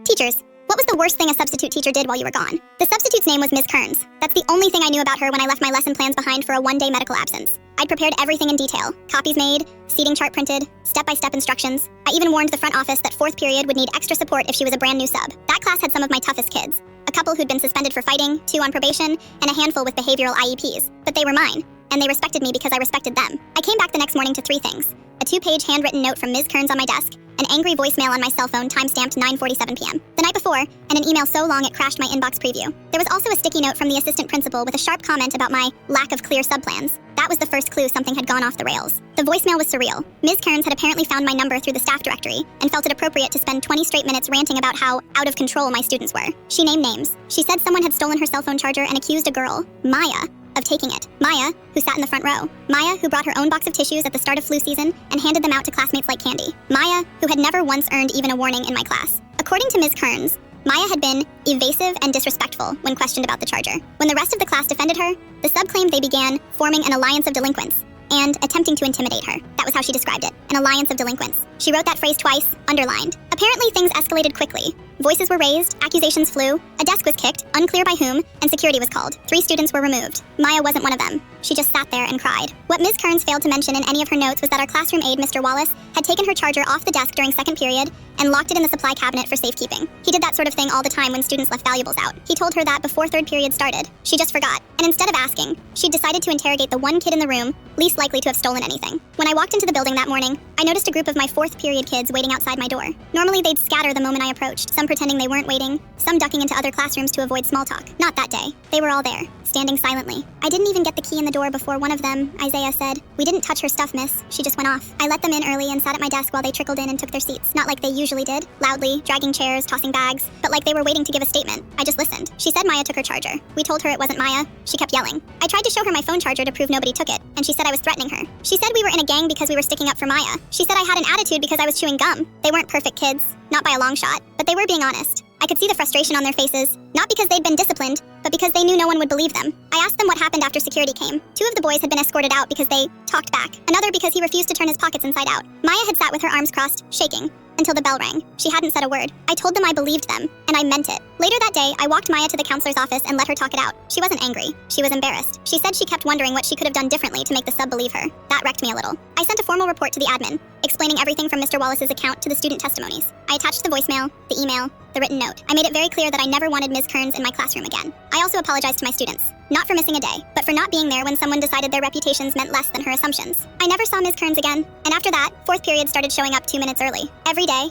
Teachers, what was the worst thing a substitute teacher did while you were gone? The substitute's name was Ms. Kearns. That's the only thing I knew about her when I left my lesson plans behind for a one-day medical absence. I'd prepared everything in detail. Copies made, seating chart printed, step-by-step instructions. I even warned the front office that fourth period would need extra support if she was a brand new sub. That class had some of my toughest kids. A couple who'd been suspended for fighting, 2 on probation, and a handful with behavioral IEPs. But they were mine, and they respected me because I respected them. I came back the next morning to 3 things. A 2-page handwritten note from Ms. Kearns on my desk, an angry voicemail on my cell phone timestamped 9:47 p.m. the night before, and an email so long it crashed my inbox preview. There was also a sticky note from the assistant principal with a sharp comment about my lack of clear subplans. That was the first clue something had gone off the rails. The voicemail was surreal. Ms. Kearns had apparently found my number through the staff directory and felt it appropriate to spend 20 straight minutes ranting about how out of control my students were. She named names. She said someone had stolen her cell phone charger and accused a girl, Maya, of taking it. Maya, who sat in the front row. Maya, who brought her own box of tissues at the start of flu season and handed them out to classmates like candy. Maya, who had never once earned even a warning in my class. According to Ms. Kearns, Maya had been evasive and disrespectful when questioned about the charger. When the rest of the class defended her, the sub claimed they began forming an alliance of delinquents and attempting to intimidate her. That was how she described it, an alliance of delinquents. She wrote that phrase twice, underlined. Apparently things escalated quickly. Voices were raised, accusations flew, a desk was kicked, unclear by whom, and security was called. 3 students were removed. Maya wasn't one of them. She just sat there and cried. What Ms. Kearns failed to mention in any of her notes was that our classroom aide, Mr. Wallace, had taken her charger off the desk during second period and locked it in the supply cabinet for safekeeping. He did that sort of thing all the time when students left valuables out. He told her that before third period started. She just forgot. And instead of asking, she decided to interrogate the one kid in the room least likely to have stolen anything. When I walked into the building that morning, I noticed a group of my fourth period kids waiting outside my door. Normally they'd scatter the moment I approached, some pretending they weren't waiting, some ducking into other classrooms to avoid small talk. Not that day. They were all there, standing silently. I didn't even get the key in the door before one of them, Isaiah, said, "We didn't touch her stuff, miss. She just went off." I let them in early and sat at my desk while they trickled in and took their seats. Not like they usually did, loudly, dragging chairs, tossing bags, but like they were waiting to give a statement. I just listened. She said Maya took her charger. We told her it wasn't Maya. She kept yelling. I tried to show her my phone charger to prove nobody took it, and she said I was threatening her. She said we were in a gang because we were sticking up for Maya. She said I had an attitude because I was chewing gum. They weren't perfect kids, not by a long shot, but they were being honest. I could see the frustration on their faces, not because they'd been disciplined, but because they knew no one would believe them. I asked them what happened after security came. 2 of the boys had been escorted out because they talked back, another because he refused to turn his pockets inside out. Maya had sat with her arms crossed, shaking, until the bell rang. She hadn't said a word. I told them I believed them, and I meant it. Later that day, I walked Maya to the counselor's office and let her talk it out. She wasn't angry. She was embarrassed. She said she kept wondering what she could have done differently to make the sub believe her. That wrecked me a little. I sent a formal report to the admin, explaining everything from Mr. Wallace's account to the student testimonies. I attached the voicemail, the email, the written note. I made it very clear that I never wanted Ms. Kearns in my classroom again. I also apologized to my students. Not for missing a day, but for not being there when someone decided their reputations meant less than her assumptions. I never saw Ms. Kearns again, and after that, fourth period started showing up 2 minutes early. Every day,